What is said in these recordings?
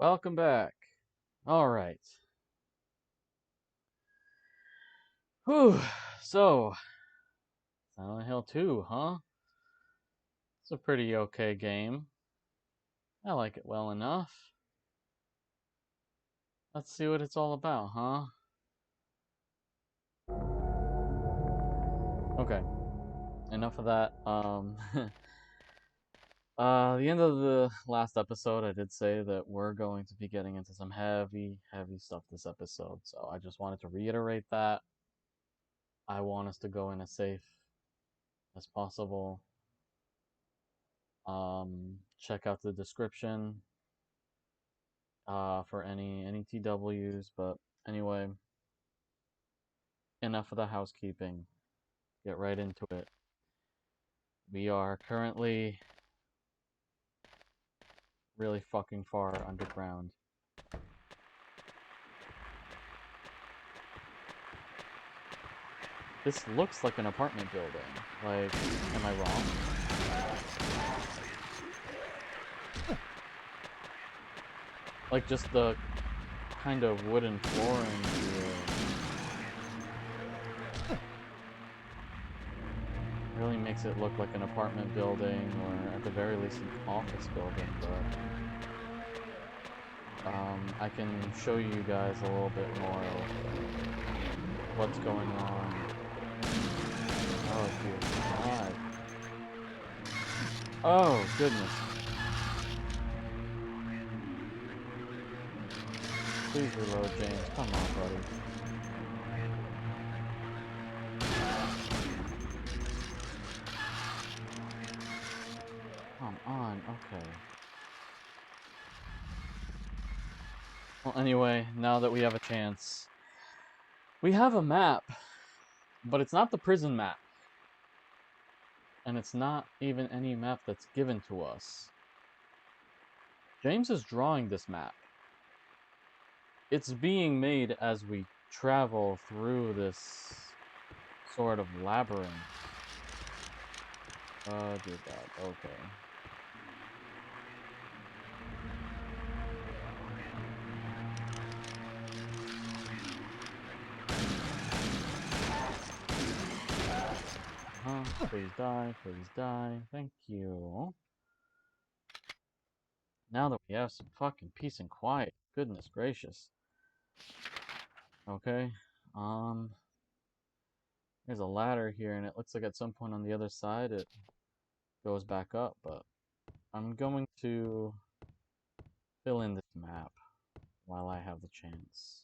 Welcome back. Alright. Whew. So, Silent Hill 2, huh? It's a pretty okay game. I like it well enough. Let's see what it's all about, huh? Okay. Enough of that. The end of the last episode, I did say that we're going to be getting into some heavy, heavy stuff this episode. So I just wanted to reiterate that. I want us to go in as safe as possible. Check out the description for any TWs. But anyway, enough of the housekeeping. Get right into it. We are currently really fucking far underground. This looks like an apartment building. Like, am I wrong? Like, just the kind of wooden flooring here really makes it look like an apartment building, or at the very least an office building, but I can show you guys a little bit more of what's going on. Oh dear God. Oh goodness. Please reload, James. Come on, buddy. Come on, okay. Well, anyway, now that we have a chance, we have a map, but it's not the prison map. And it's not even any map that's given to us. James is drawing this map. It's being made as we travel through this sort of labyrinth. Oh dear God, okay. Please die, please die. Thank you. Now that we have some fucking peace and quiet, goodness gracious. Okay, there's a ladder here, and it looks like at some point on the other side it goes back up, but I'm going to fill in this map while I have the chance.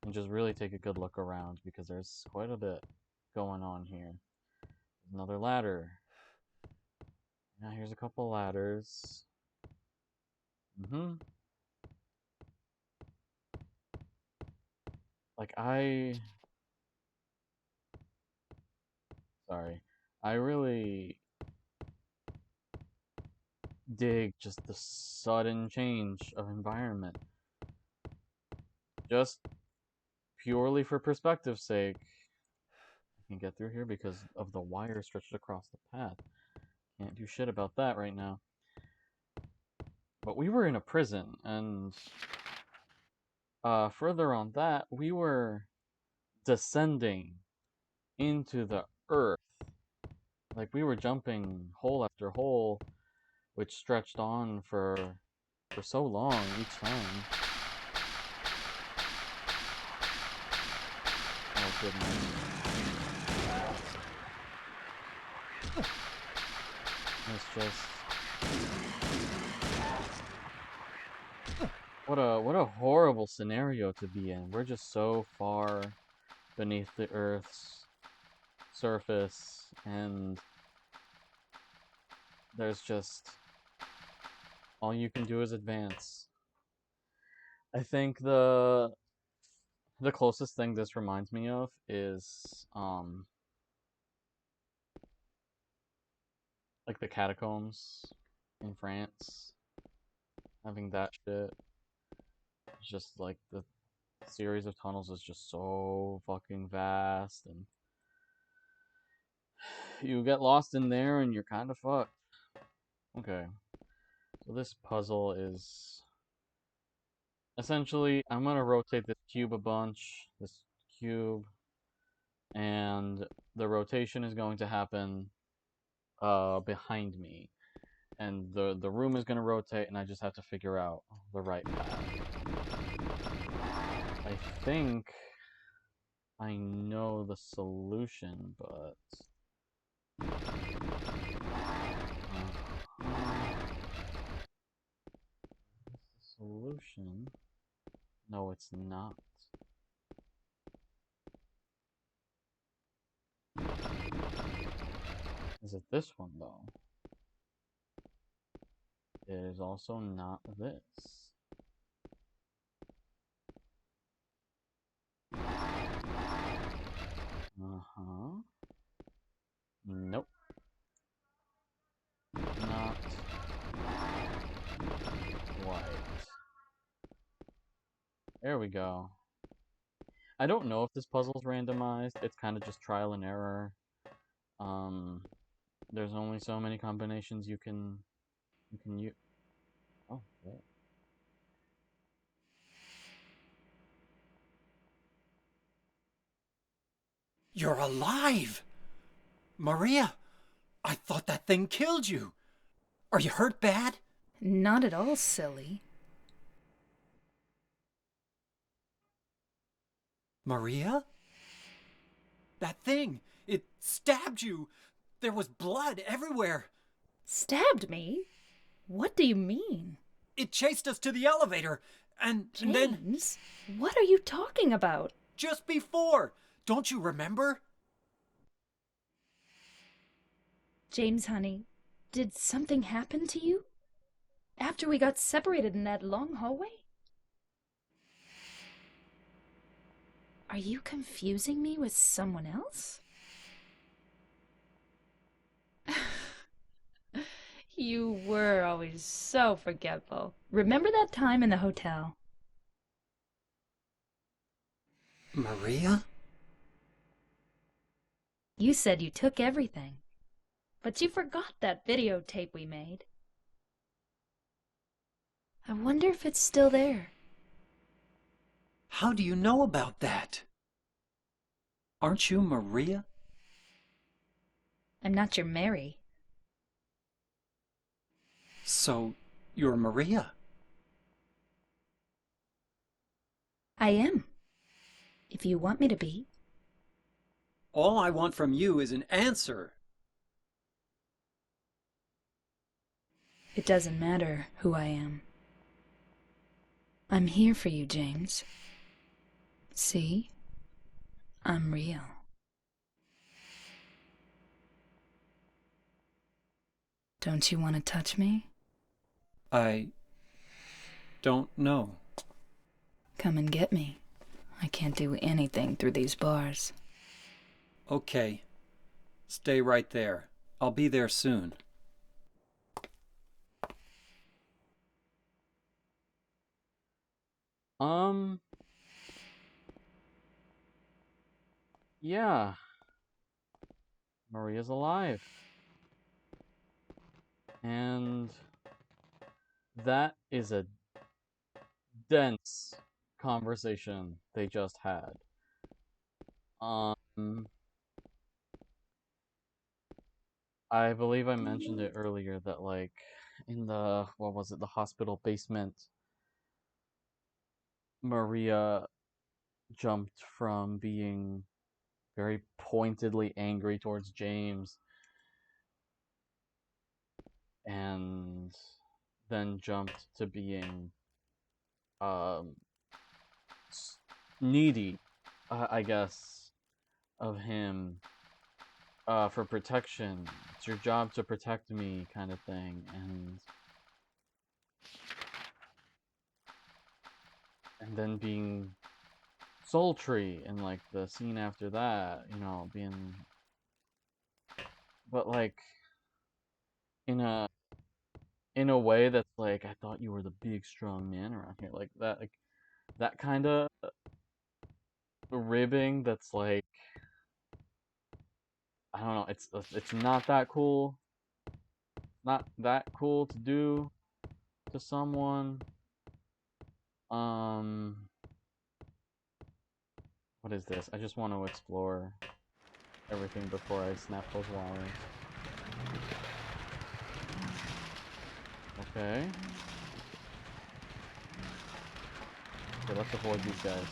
And just really take a good look around, because there's quite a bit going on here. There's another ladder. Now here's a couple ladders. Like, sorry. I really dig just the sudden change of environment. Just purely for perspective's sake. I can get through here because of the wire stretched across the path. Can't do shit about that right now. But we were in a prison, and further on that, we were descending into the earth. Like, we were jumping hole after hole, which stretched on for so long each time. Oh goodness. It's just what a horrible scenario to be in. We're just so far beneath the Earth's surface, and there's just all you can do is advance. I think the closest thing this reminds me of is like the catacombs in France. Having that shit. It's just like the series of tunnels is just so fucking vast, and you get lost in there and you're kind of fucked. Okay. So this puzzle is essentially, I'm gonna rotate this cube a bunch, this cube, and the rotation is going to happen behind me. And the room is gonna rotate, and I just have to figure out the right path. I think I know the solution, but solution? No, it's not. Is it this one, though? It is also not this. Uh-huh. Nope. Not quite. There we go. I don't know if this puzzle's randomized. It's kind of just trial and error. There's only so many combinations you can use. Oh, yeah. You're alive! Maria, I thought that thing killed you. Are you hurt bad? Not at all, silly. Maria? That thing, it stabbed you. There was blood everywhere. Stabbed me? What do you mean? It chased us to the elevator, and then James, what are you talking about? just before, don't you remember? James, honey, did something happen to you? After we got separated in that long hallway? Are you confusing me with someone else? You were always so forgetful. Remember that time in the hotel? Maria? You said you took everything, but you forgot that videotape we made. I wonder if it's still there. How do you know about that? Aren't you Maria? I'm not your Mary. So, you're Maria. I am. If you want me to be. All I want from you is an answer. It doesn't matter who I am. I'm here for you, James. See? I'm real. Don't you want to touch me? I don't know. Come and get me. I can't do anything through these bars. Okay. Stay right there. I'll be there soon. Yeah. Maria's alive. And that is a dense conversation they just had. I believe I mentioned it earlier that, like, in the, what was it, the hospital basement, Maria jumped from being very pointedly angry towards James and then jumped to being um needy, I guess, of him for protection. It's your job to protect me, kind of thing, and then being sultry and like the scene after that, you know, being, but like in a way that's like, I thought you were the big strong man around here, like that kind of ribbing that's like, I don't know, it's not that cool, not that cool to do, to someone. What is this? I just want to explore everything before I snap those wires. Okay. Okay, let's avoid these guys.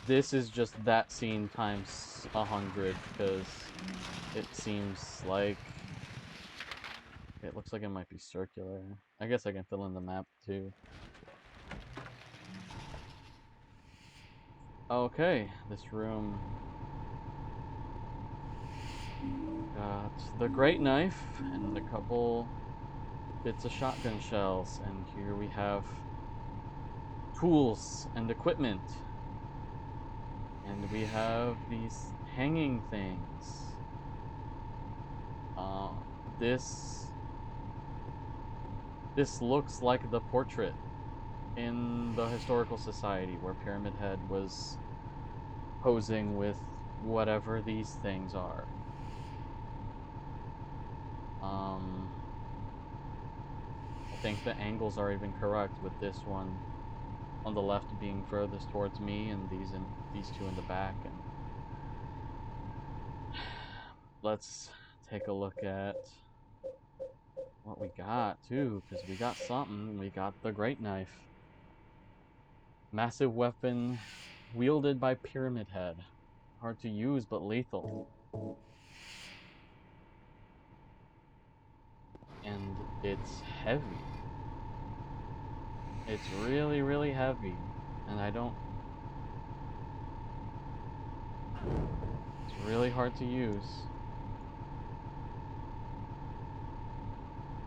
This is just that scene times 100, because it seems like... It looks like it might be circular. I guess I can fill in the map, too. Okay, this room... Got the great knife, and a couple bits of shotgun shells, and here we have tools and equipment. And we have these hanging things. This looks like the portrait in the Historical Society where Pyramid Head was posing with whatever these things are. I think the angles are even correct, with this one on the left being furthest towards me, and these two in the back. And let's take a look at what we got too, because we got something. We got the great knife, massive weapon wielded by Pyramid Head, hard to use but lethal. And it's heavy. It's really, really heavy, and it's really hard to use.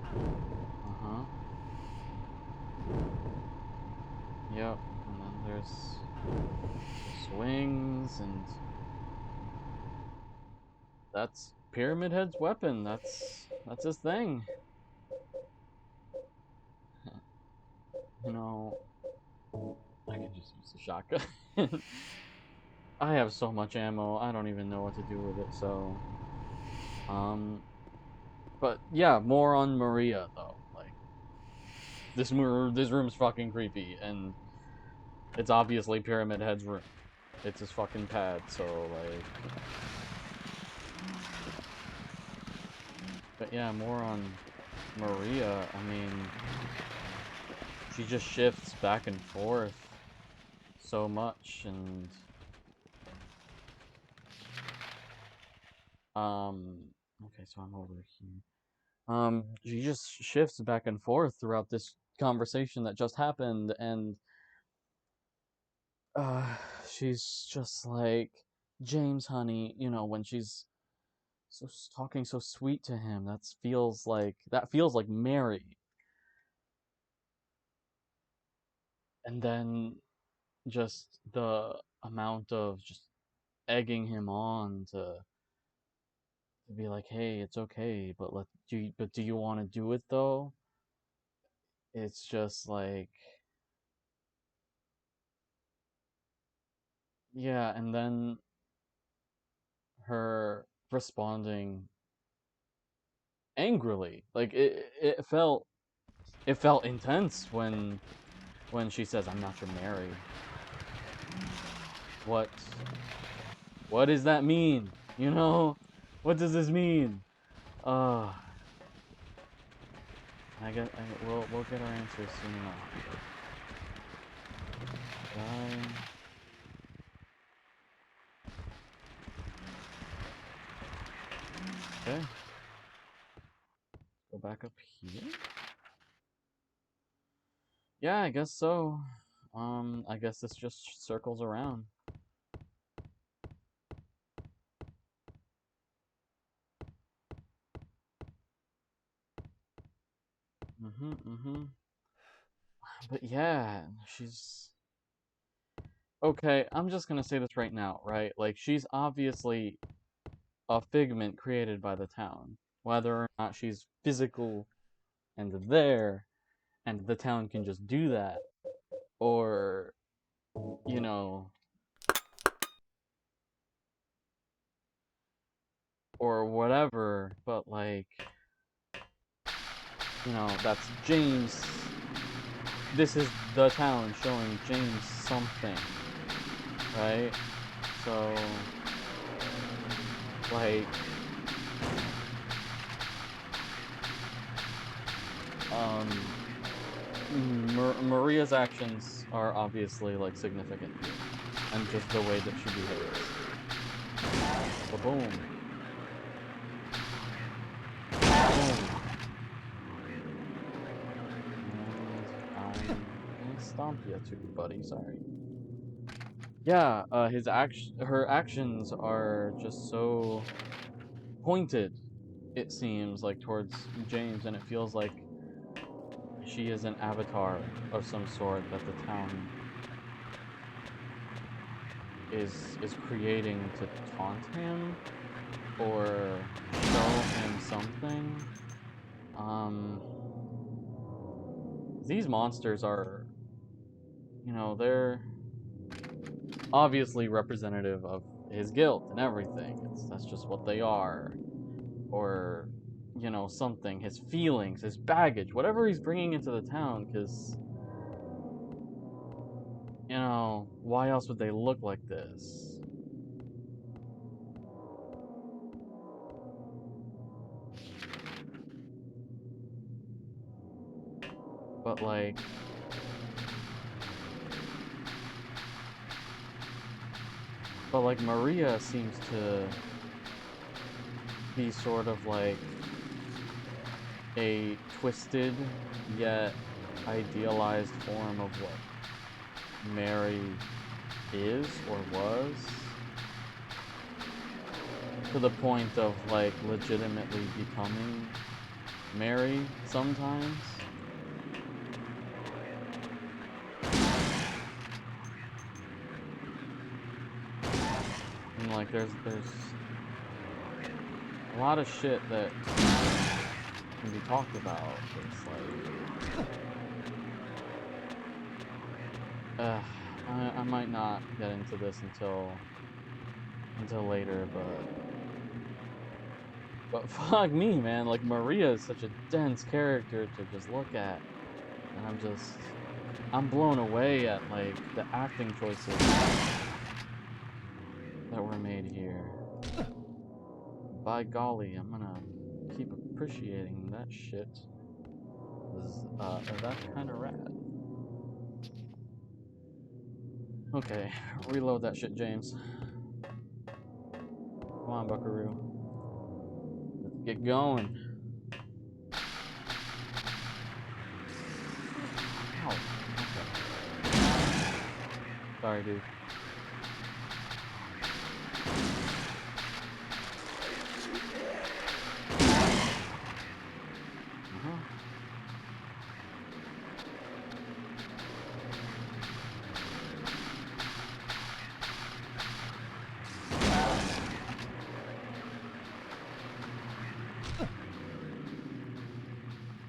Uh-huh. Yep, and then there's the swings, and that's Pyramid Head's weapon. That's his thing. You know, I can just use the shotgun. I have so much ammo, I don't even know what to do with it, so... But yeah, more on Maria, though. Like, this room's fucking creepy, and it's obviously Pyramid Head's room. It's his fucking pad, so, like... But yeah, more on Maria. I mean, she just shifts back and forth so much, and... Okay, so I'm over here. She just shifts back and forth throughout this conversation that just happened, and she's just like, James, honey, you know, when she's so talking so sweet to him, that feels like Mary. And then just the amount of just egging him on to be like, hey, it's okay, but do you want to do it though? It's just like, yeah, and then her responding angrily. Like, it felt intense when she says, I'm not your Mary. What does that mean? You know? What does this mean? I guess we'll get our answers soon enough. Okay. Go back up here. Yeah, I guess so. I guess this just circles around. But yeah, she's... Okay, I'm just gonna say this right now, right? Like, she's obviously a figment created by the town. Whether or not she's physical and there, and the town can just do that, or, you know, or whatever, but like, you know, that's James. This is the town showing James something, right? So, like, Maria's actions are obviously like significant here, and just the way that she behaves. Ba-boom. Boom. And I'm gonna stomp you too, buddy. Sorry. Yeah, her actions are just so pointed. It seems like towards James, and it feels like she is an avatar of some sort that the town is creating to taunt him or show him something. These monsters are, you know, they're obviously representative of his guilt and everything. That's just what they are. Or, you know, something, his feelings, his baggage, whatever he's bringing into the town, because, you know, why else would they look like this? But, like, Maria seems to be sort of like a twisted yet idealized form of what Mary is or was, to the point of like legitimately becoming Mary sometimes. And like there's a lot of shit that can be talked about. It's like I might not get into this until later, but fuck me, man. Like Maria is such a dense character to just look at, and I'm blown away at like the acting choices that were made here. By golly, I'm gonna keep appreciating that shit. That's kind of rad. Okay, reload that shit, James. Come on, Buckaroo. Let's get going. Ow. Okay. Sorry, dude.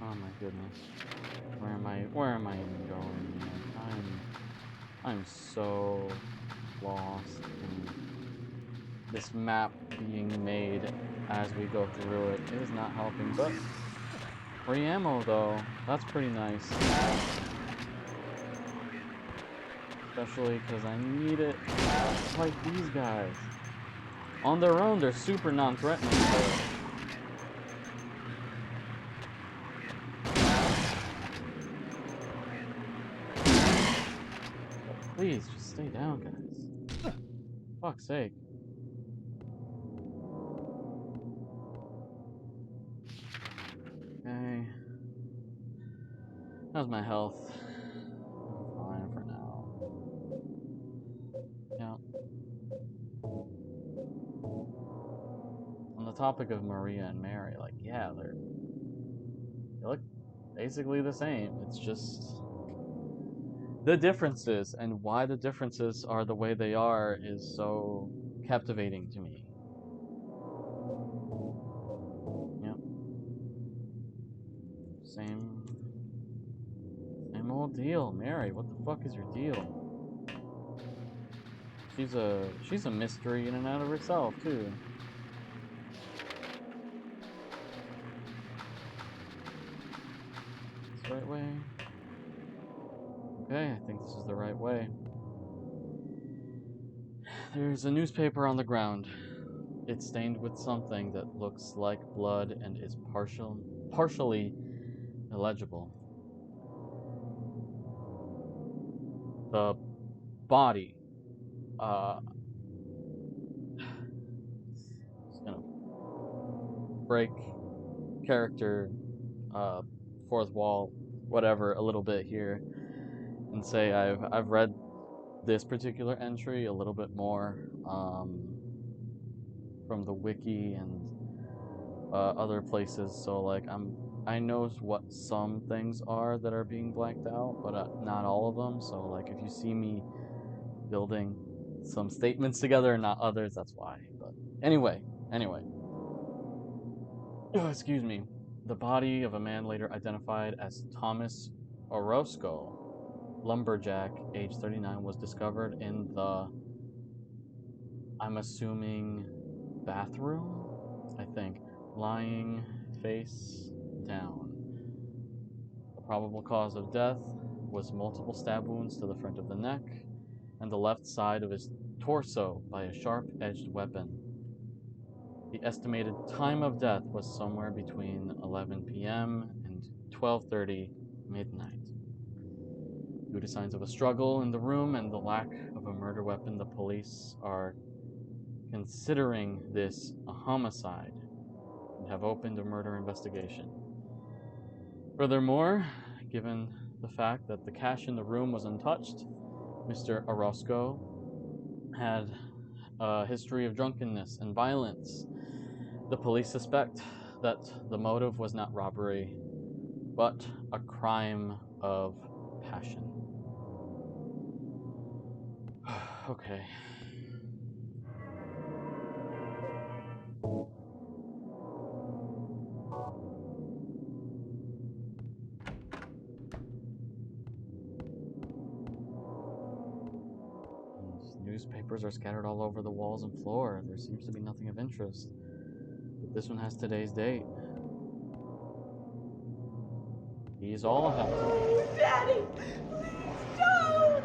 Oh my goodness. Where am I even going, man? I'm so lost in this map being made as we go through it. It is not helping, but free ammo though. That's pretty nice. Especially because I need it to fight these guys. On their own, they're super non-threatening, but please, just stay down, guys. Fuck's sake. Okay. How's my health? I'm fine for now. Yeah. On the topic of Maria and Mary, like, yeah, they look basically the same. It's just the differences, and why the differences are the way they are is so captivating to me. Yep. Same old deal. Mary, what the fuck is your deal? She's a mystery in and out of herself, too. this the right way? Okay, I think this is the right way. There's a newspaper on the ground. It's stained with something that looks like blood and is partially illegible. The body. Just gonna break character, fourth wall, whatever, a little bit here, and say I've read this particular entry a little bit more from the wiki and other places. So like I know what some things are that are being blanked out, but not all of them. So like if you see me building some statements together and not others, that's why. But anyway. Oh, excuse me. The body of a man later identified as Thomas Orozco, lumberjack, age 39, was discovered in the, I'm assuming, bathroom, I think, lying face down. The probable cause of death was multiple stab wounds to the front of the neck and the left side of his torso by a sharp-edged weapon. The estimated time of death was somewhere between 11 p.m. and 12:30 midnight. Due to signs of a struggle in the room and the lack of a murder weapon, the police are considering this a homicide and have opened a murder investigation. Furthermore, given the fact that the cash in the room was untouched, Mr. Orozco had a history of drunkenness and violence. The police suspect that the motive was not robbery, but a crime of passion. Okay. Newspapers are scattered all over the walls and floor. There seems to be nothing of interest. But this one has today's date. These all have to. Daddy, please don't!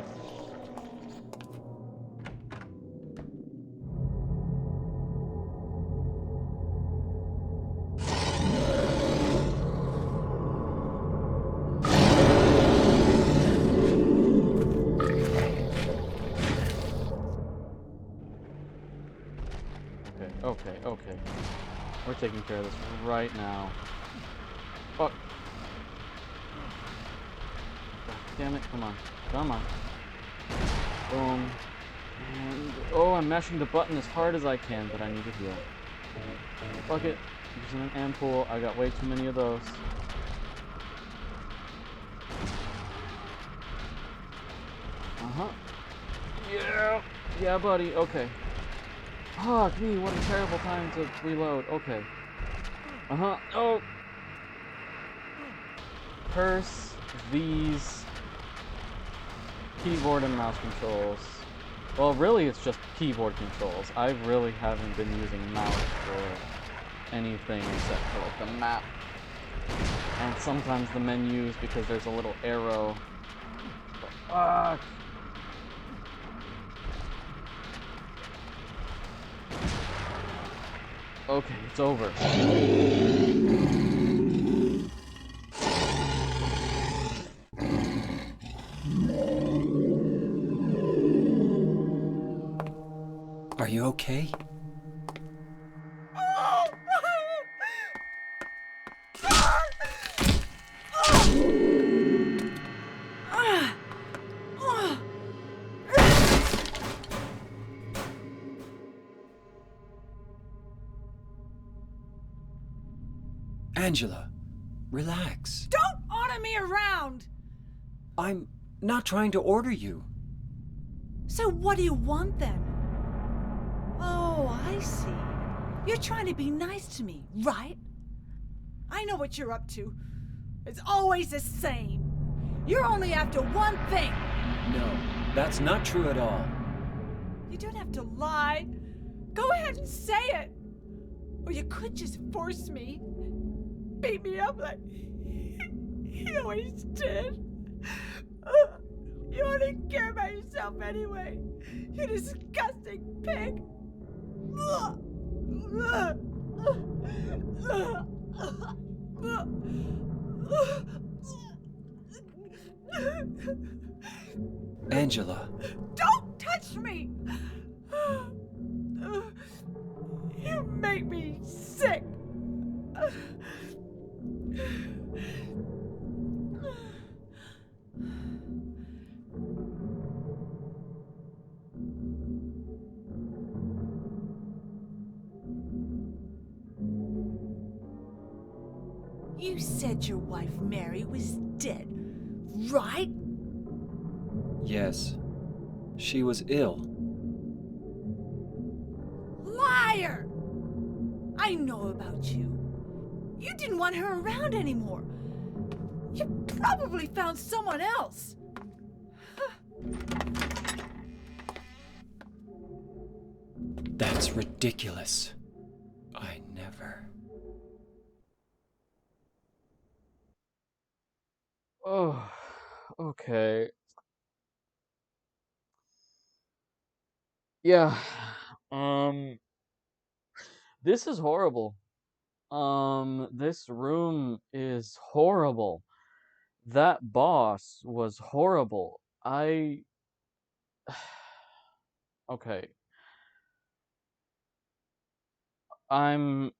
Okay. We're taking care of this right now. Fuck. God damn it, come on. Boom. And, oh, I'm mashing the button as hard as I can, but I need to heal. Fuck it. Using an ampoule, I got way too many of those. Yeah, buddy, okay. Fuck me, what a terrible time to reload. Okay. Oh! Curse these keyboard and mouse controls. Well, really, it's just keyboard controls. I really haven't been using mouse for anything except for like the map. And sometimes the menus because there's a little arrow. But, fuck! Okay, it's over. Are you okay? Angela, relax. Don't order me around! I'm not trying to order you. So what do you want then? Oh, I see. You're trying to be nice to me, right? I know what you're up to. It's always the same. You're only after one thing. No, that's not true at all. You don't have to lie. Go ahead and say it. Or you could just force me. Beat me up like You know what he's did? You only care about yourself anyway. You disgusting pig. Angela. Don't touch me! You make me sick. You said your wife Mary was dead, right? Yes. She was ill. Liar! I know about you. You didn't want her around anymore. You probably found someone else. That's ridiculous. I never. Oh, okay. Yeah. Um, this is horrible. This room is horrible. That boss was horrible. Okay. I'm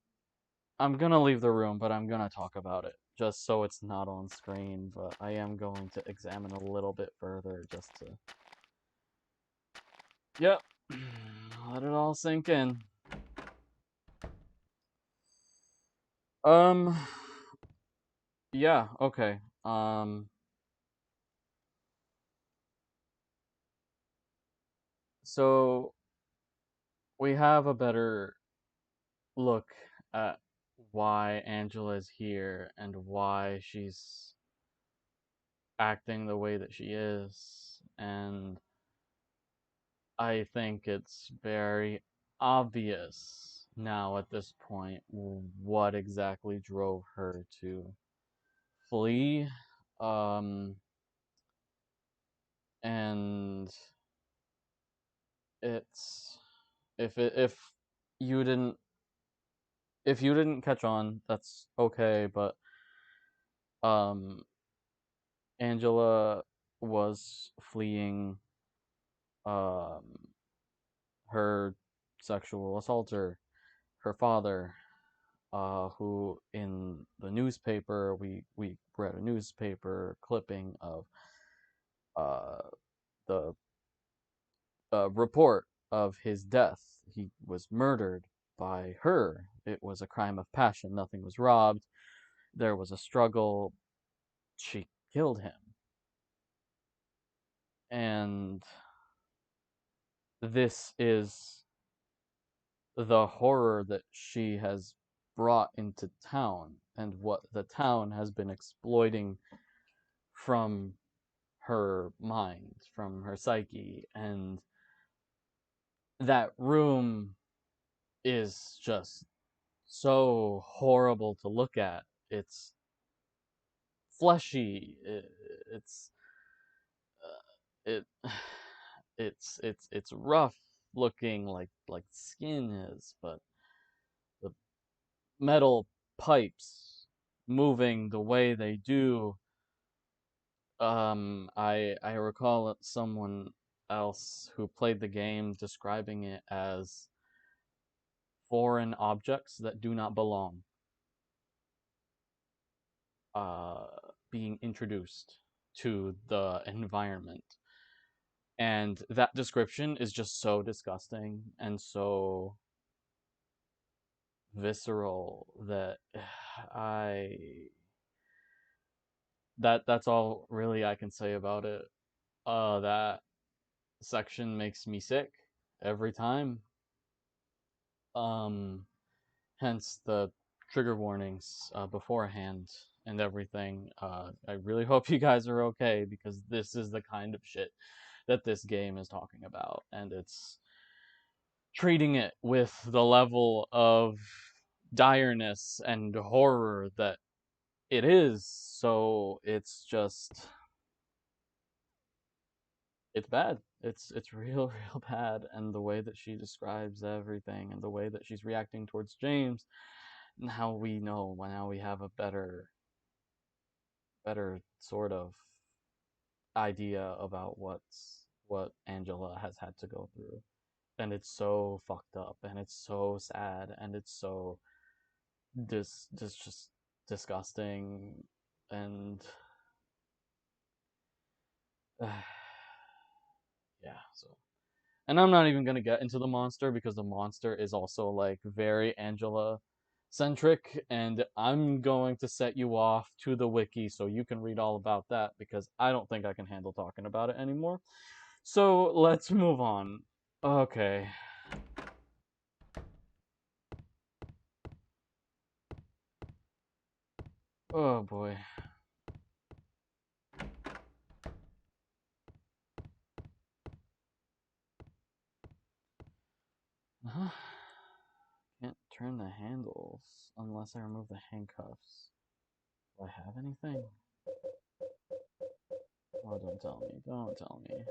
I'm gonna leave the room, but I'm gonna talk about it just so it's not on screen, but I am going to examine a little bit further just to. Yep. Let it all sink in. Um yeah, okay. So we have a better look at why Angela's here and why she's acting the way that she is, and I think it's very obvious now at this point what exactly drove her to flee. Um, and it's if you didn't if you didn't catch on, that's okay. But um, Angela was fleeing um her sexual assaulter, her father, who in the newspaper we read a newspaper clipping of uh, the report of his death. He was murdered by her. It was a crime of passion. Nothing was robbed. There was a struggle. She killed him. And this is the horror that she has brought into town and what the town has been exploiting from her mind, from her psyche. And that room is just so horrible to look at. It's fleshy. It's it it's rough looking like skin is, but the metal pipes moving the way they do. I recall someone else who played the game describing it as foreign objects that do not belong uh, being introduced to the environment. And that description is just so disgusting and so visceral that I that's all really I can say about it. That section makes me sick every time. Um, Hence the trigger warnings beforehand and everything. I really hope you guys are okay because this is the kind of shit that this game is talking about, and it's treating it with the level of direness and horror that it is. So it's just, it's bad. It's real real bad, and the way that she describes everything, and the way that she's reacting towards James, and how we know now we have a better sort of idea about what Angela has had to go through. And it's so fucked up, and it's so sad, and it's so just disgusting, and yeah. So, and I'm not even gonna get into the monster because the monster is also like very Angela centric, and I'm going to set you off to the wiki so you can read all about that because I don't think I can handle talking about it anymore. So let's move on. Okay. Oh boy. Uh-huh. Can't turn the handles unless I remove the handcuffs. Do I have anything? Oh, don't tell me. Don't tell me.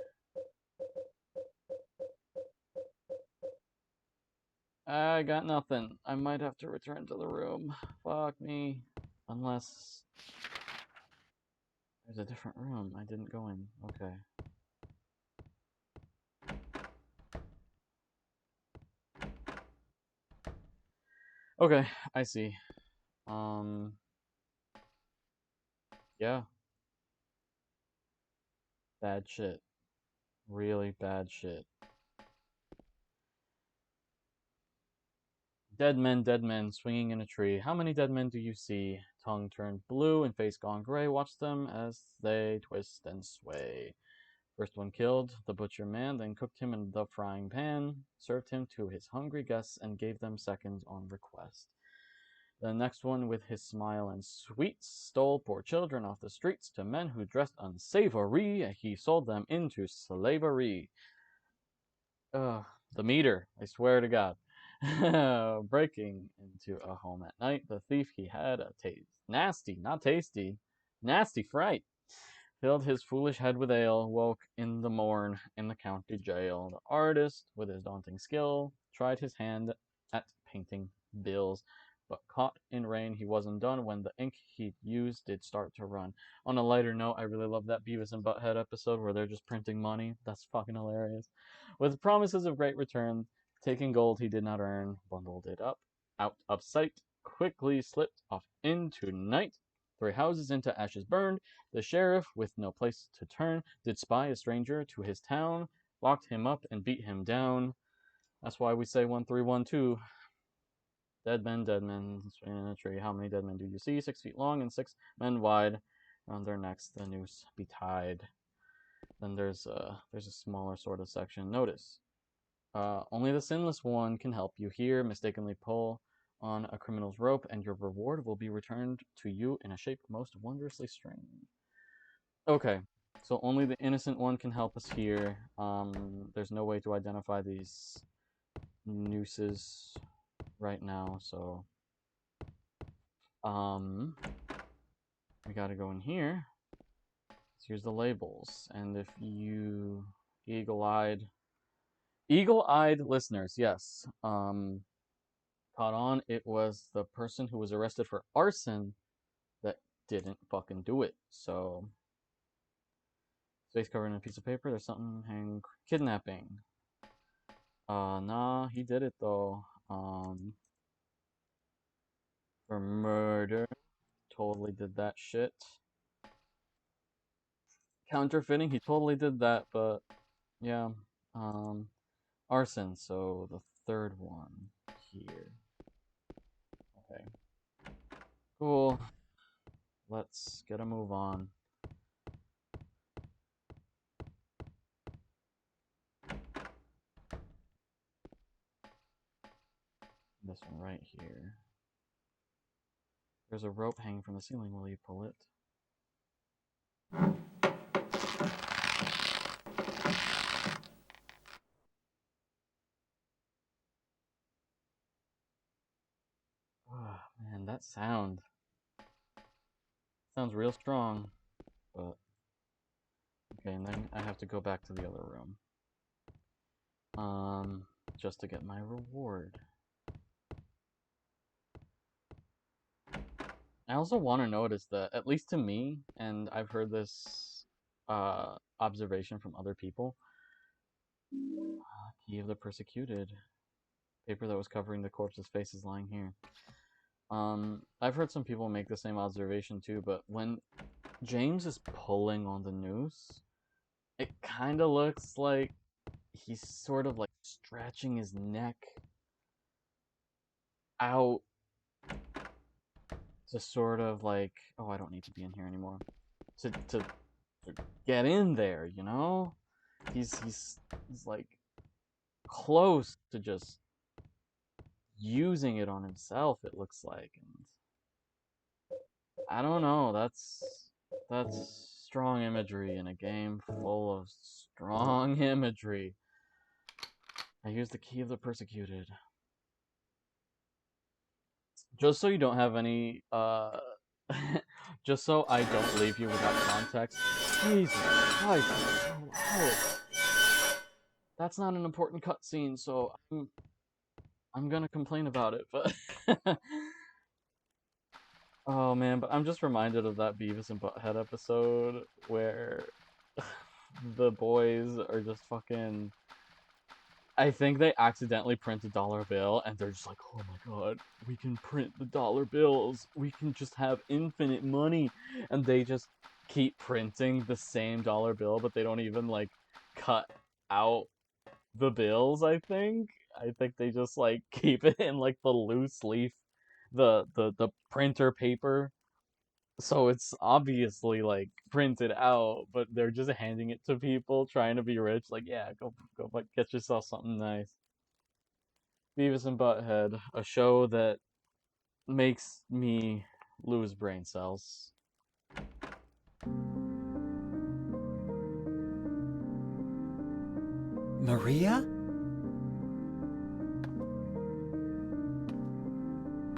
I got nothing. I might have to return to the room. Fuck me. Unless there's a different room I didn't go in. Okay. Okay, I see. Yeah. Bad shit. Really bad shit. Dead men, swinging in a tree. How many dead men do you see? Tongue turned blue and face gone gray. Watch them as they twist and sway. First one killed the butcher man, then cooked him in the frying pan, served him to his hungry guests, and gave them seconds on request. The next one, with his smile and sweets, stole poor children off the streets to men who dressed unsavory. He sold them into slavery. Ugh, the meter, I swear to God. Breaking into a home at night, the thief he had a nasty, not tasty, nasty fright. Filled his foolish head with ale, woke in the morn in the county jail. The artist, with his daunting skill, tried his hand at painting bills, but caught in rain he wasn't done when the ink he'd used did start to run. On a lighter note, I really love that Beavis and Butthead episode where they're just printing money. That's fucking hilarious. With promises of great return, taking gold he did not earn, bundled it up, out of sight, quickly slipped off into night. 3 houses into ashes burned. The sheriff, with no place to turn, did spy a stranger to his town, locked him up and beat him down. That's why we say 1312. Dead men, swinging in a tree. How many dead men do you see? 6 feet long and 6 men wide. Around their necks the noose be tied. Then there's a smaller sort of section. Notice, only the sinless one can help you here. Mistakenly pull on a criminal's rope, and your reward will be returned to you in a shape most wondrously strange. Okay, so only the innocent one can help us here. There's no way to identify these nooses right now, so we gotta go in here. So here's the labels, and if you eagle-eyed listeners, yes, caught on, it was the person who was arrested for arson that didn't fucking do it. So face covered in a piece of paper. There's something hanging. Kidnapping. Nah, he did it though. For murder. Totally did that shit. Counterfeiting, he totally did that, but yeah. Arson, so the third one here. Okay. Cool. Let's get a move on. This one right here. There's a rope hanging from the ceiling. Will you pull it? Oh, man, that sound. Sounds real strong, but okay, and then I have to go back to the other room. Just to get my reward. I also want to notice that, at least to me, and I've heard this observation from other people, Key of the Persecuted. Paper that was covering the corpse's face is lying here. I've heard some people make the same observation too, but when James is pulling on the noose, it kind of looks like he's sort of like stretching his neck out to sort of like, oh, I don't need to be in here anymore. To get in there, you know? He's like close to just using it on himself, it looks like. And I don't know, that's strong imagery in a game full of strong imagery. I used the Key of the Persecuted. Just so you don't have any, just so I don't leave you without context. Jesus Christ, that's so loud. That's not an important cutscene, so I'm gonna complain about it, but... Oh man, but I'm just reminded of that Beavis and Butthead episode where the boys are just fucking... I think they accidentally print a dollar bill, and they're just like, oh my god, we can print the dollar bills, we can just have infinite money, and they just keep printing the same dollar bill, but they don't even, like, cut out the bills, I think they just, like, keep it in, like, the loose leaf, the printer paper, so it's obviously, like, printed out, but they're just handing it to people trying to be rich. Like, yeah, go get yourself something nice. Beavis and Butthead, a show that makes me lose brain cells. Maria?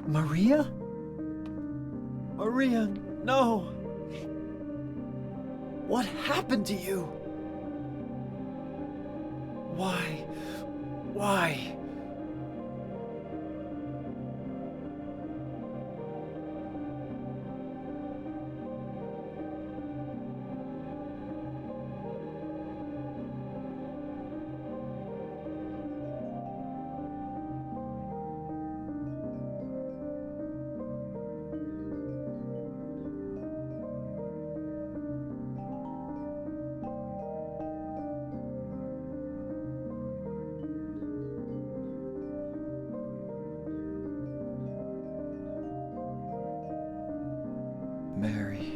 Maria? Maria, no! What happened to you? Why? Why? Mary.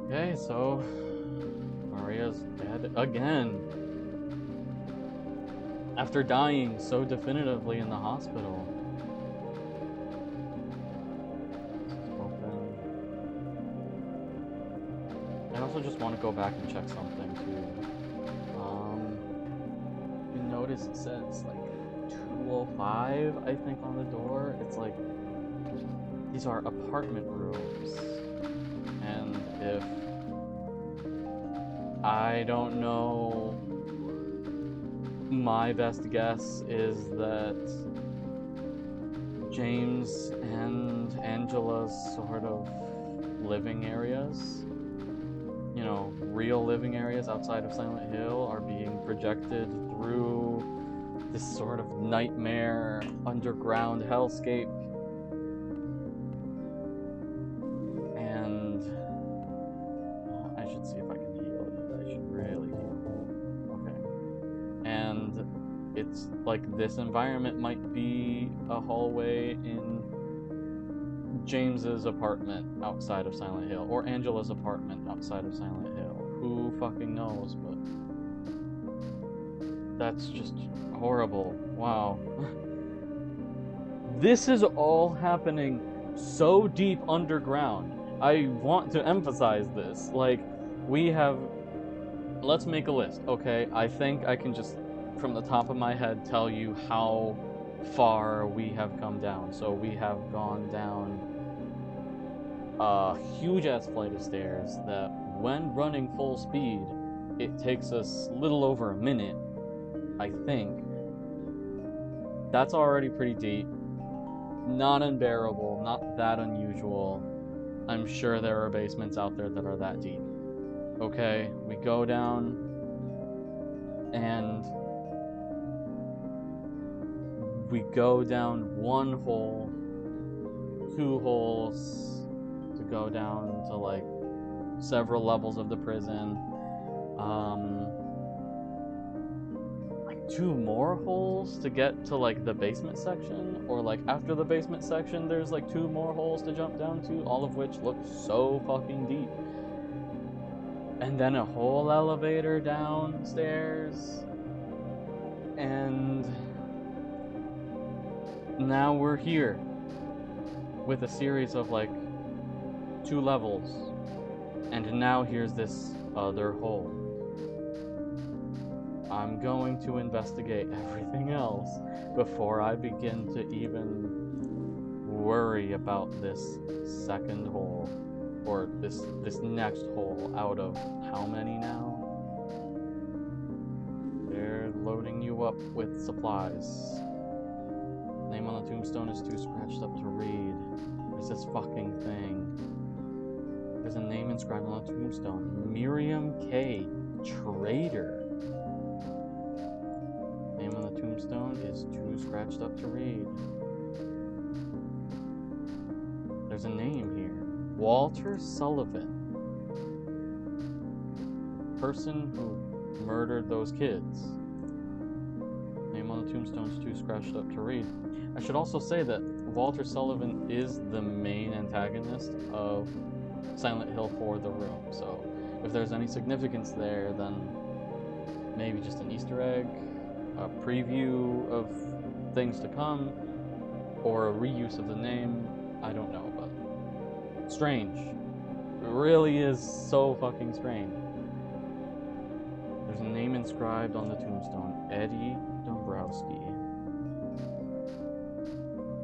Okay, so Maria's dead again. After dying so definitively in the hospital. I also just want to go back and check something too. You notice it says like 205, I think, on the door. It's like these are apartment rooms, and if I don't know, my best guess is that James and Angela's sort of living areas, you know, real living areas outside of Silent Hill, are being projected through this sort of nightmare underground hellscape. And I should see if I can heal it. I should really heal. Okay. And it's like this environment might be a hallway in James's apartment outside of Silent Hill, or Angela's apartment outside of Silent Hill. Who fucking knows, but that's just horrible. Wow. This is all happening so deep underground. I want to emphasize this. Like, we have let's make a list, okay? I think I can just, from the top of my head, tell you how far we have come down. So we have gone down a huge-ass flight of stairs that, when running full speed, it takes us a little over a minute, I think. That's already pretty deep. Not unbearable, not that unusual. I'm sure there are basements out there that are that deep. Okay, we go down, and we go down one hole, 2 holes to go down to like several levels of the prison. Like 2 more holes to get to like the basement section, or like after the basement section there's like 2 more holes to jump down to, all of which look so fucking deep. And then a whole elevator downstairs, and now we're here with a series of like 2 levels, and now here's this other hole. I'm going to investigate everything else before I begin to even worry about this second hole, or this next hole out of how many now? They're loading you up with supplies. Name on the tombstone is too scratched up to read. There's this fucking thing. There's a name inscribed on the tombstone. Miriam K. Traitor. Name on the tombstone is too scratched up to read. There's a name here. Walter Sullivan. Person who murdered those kids. Name on the tombstone is too scratched up to read. I should also say that Walter Sullivan is the main antagonist of Silent Hill 4: The Room, so if there's any significance there, then maybe just an Easter egg, a preview of things to come, or a reuse of the name. I don't know, but strange. It really is so fucking strange. There's a name inscribed on the tombstone, Eddie Dombrowski.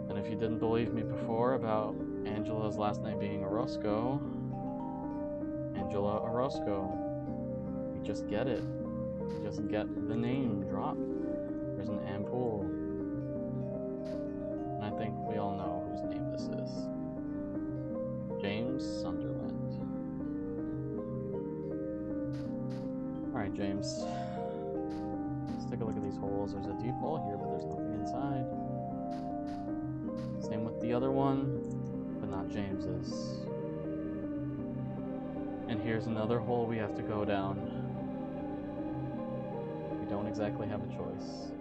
And if you didn't believe me before about Angela's last name being Orozco, Angela Orozco. You just get it. You just get the name dropped. There's an ampoule. And I think we all know whose name this is. James Sunderland. Alright, James. Let's take a look at these holes. There's a deep hole here, but there's nothing inside. Same with the other one, but not James's. And here's another hole we have to go down. We don't exactly have a choice.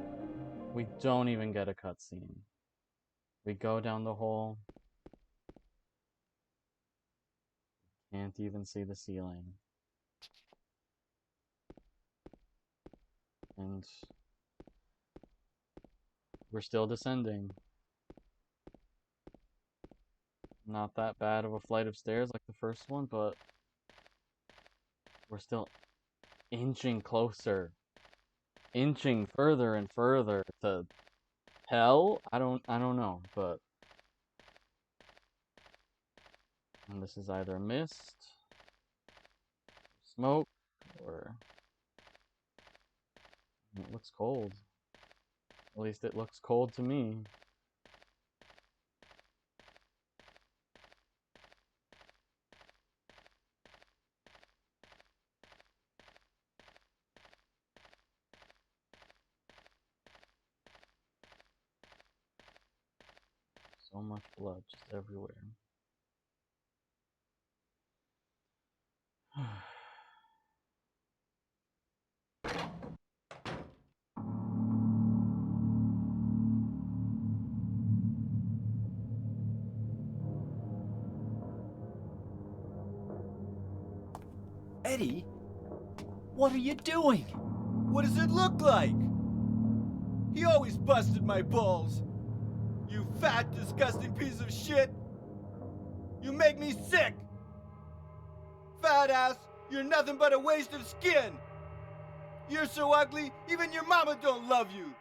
We don't even get a cutscene. We go down the hole. Can't even see the ceiling. And we're still descending. Not that bad of a flight of stairs like the first one, but we're still inching closer. Inching further and further to hell? I don't know, but and this is either mist, smoke, or it looks cold. At least it looks cold to me. So much blood just everywhere. Eddie, what are you doing? What does it look like? He always busted my balls. You fat, disgusting piece of shit. You make me sick. Fat ass, you're nothing but a waste of skin. You're so ugly, even your mama don't love you.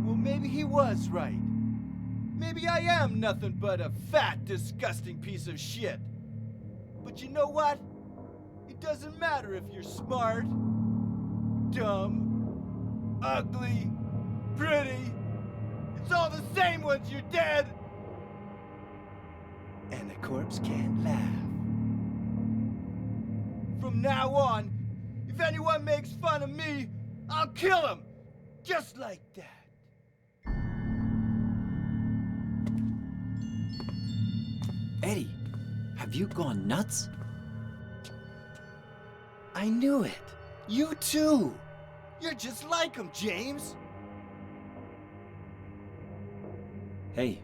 Well, maybe he was right. Maybe I am nothing but a fat, disgusting piece of shit. But you know what? It doesn't matter if you're smart, dumb, ugly, pretty. It's all the same once you're dead. And the corpse can't laugh. From now on, if anyone makes fun of me, I'll kill him. Just like that. Eddie, have you gone nuts? I knew it. You too. You're just like him, James. Hey,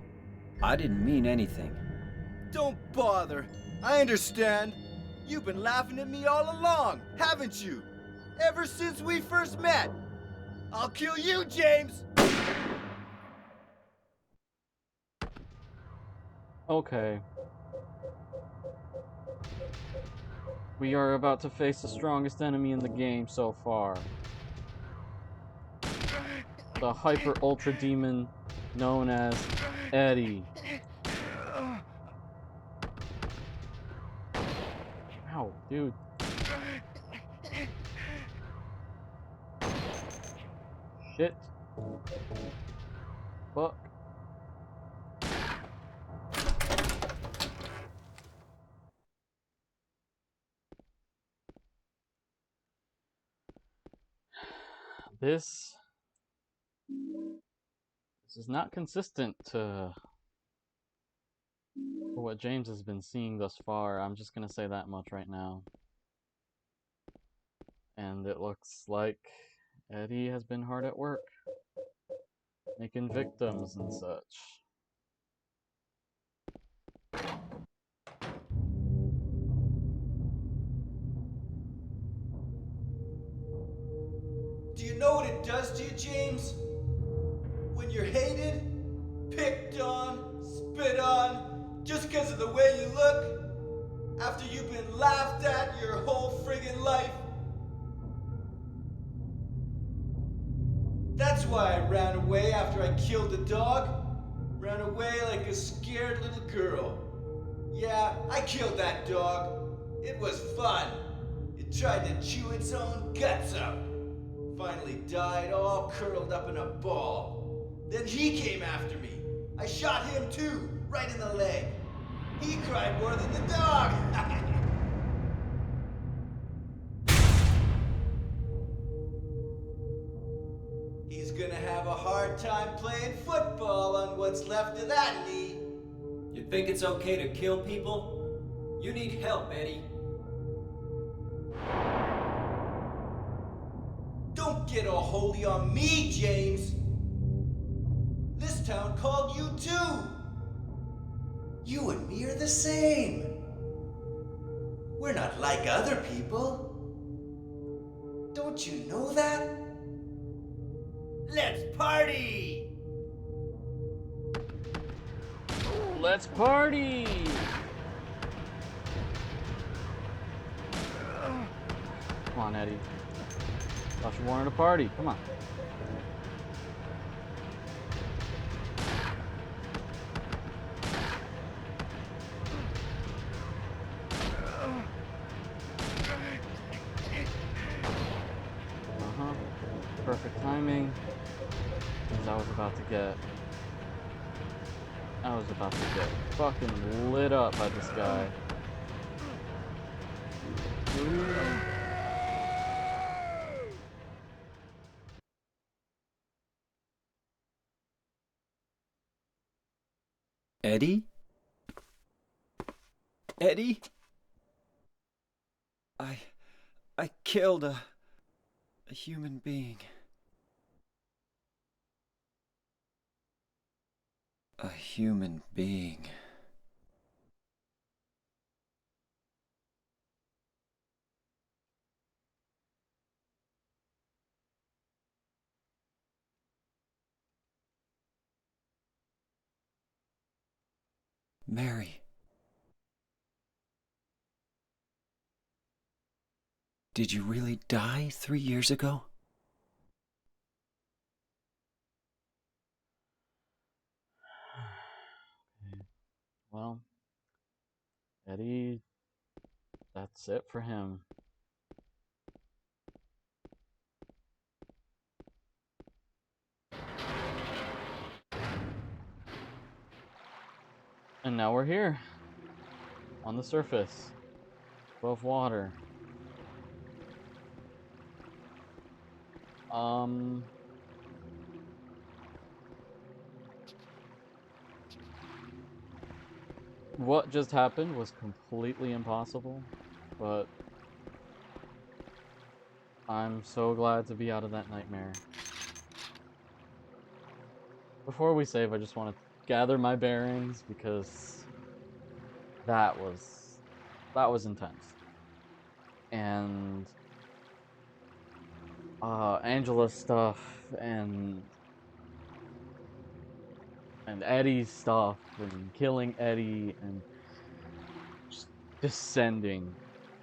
I didn't mean anything. Don't bother. I understand. You've been laughing at me all along, haven't you? Ever since we first met. I'll kill you, James! Okay. We are about to face the strongest enemy in the game so far. The hyper ultra demon known as Eddie. Ow, dude. Shit. Fuck. This is not consistent to what James has been seeing thus far. I'm just gonna say that much right now. And it looks like Eddie has been hard at work, making victims and such. Do you know what it does to you, James? When you're hated, picked on, spit on, just because of the way you look, after you've been laughed at your whole friggin' life. That's why I ran away after I killed the dog. Ran away like a scared little girl. Yeah, I killed that dog. It was fun. It tried to chew its own guts out. Finally died all curled up in a ball. Then he came after me. I shot him too, right in the leg. He cried more than the dog. He's gonna have a hard time playing football on what's left of that knee. You think it's okay to kill people? You need help, Eddie. Don't get all holy on me, James. This town called you too. You and me are the same. We're not like other people. Don't you know that? Let's party! Let's party! Come on, Eddie. Thought you wanted a party. Come on. Perfect timing. Because I was about to get fucking lit up by this guy. Eddie? Eddie? I killed a human being. A human being. Mary. Did you really die 3 years ago? Well, Eddie, that's it for him. And now we're here, on the surface, above water. What just happened was completely impossible, but I'm so glad to be out of that nightmare. Before we save, I just want to gather my bearings because that was intense. And Angela's stuff and Eddie's stuff and killing Eddie and just descending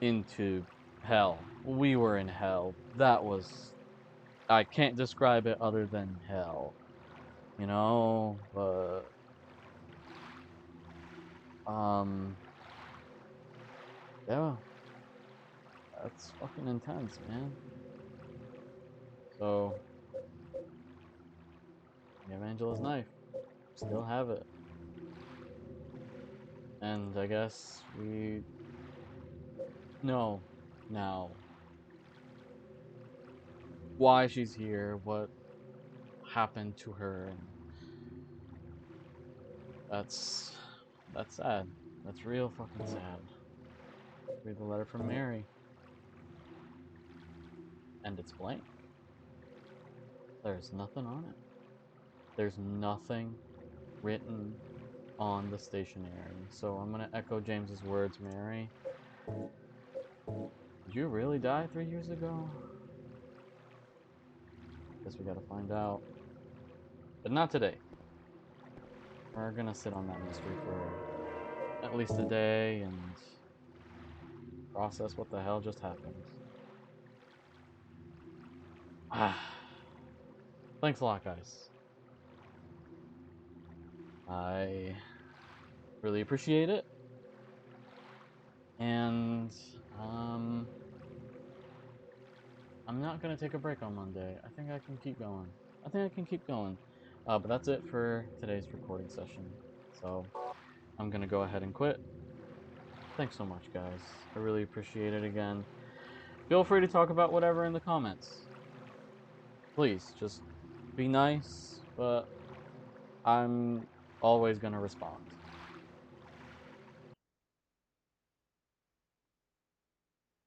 into hell. We were in hell. That was, I can't describe it other than hell. You know, yeah, that's fucking intense, man. So, we have Angela's knife. Still have it. And I guess we know now why she's here, what happened to her, and that's sad. That's real fucking sad. Read the letter from Mary. And it's blank. There's nothing on it. There's nothing written on the stationery. So I'm gonna echo James's words, Mary. Did you really die 3 years ago? Guess we gotta find out. But not today. We're gonna sit on that mystery for at least a day and process what the hell just happened. Thanks a lot, guys. I really appreciate it. And I'm not gonna take a break on Monday. I think I can keep going. But that's it for today's recording session. So I'm gonna go ahead and quit. Thanks so much, guys. I really appreciate it again. Feel free to talk about whatever in the comments. Please, just be nice, but I'm always gonna respond.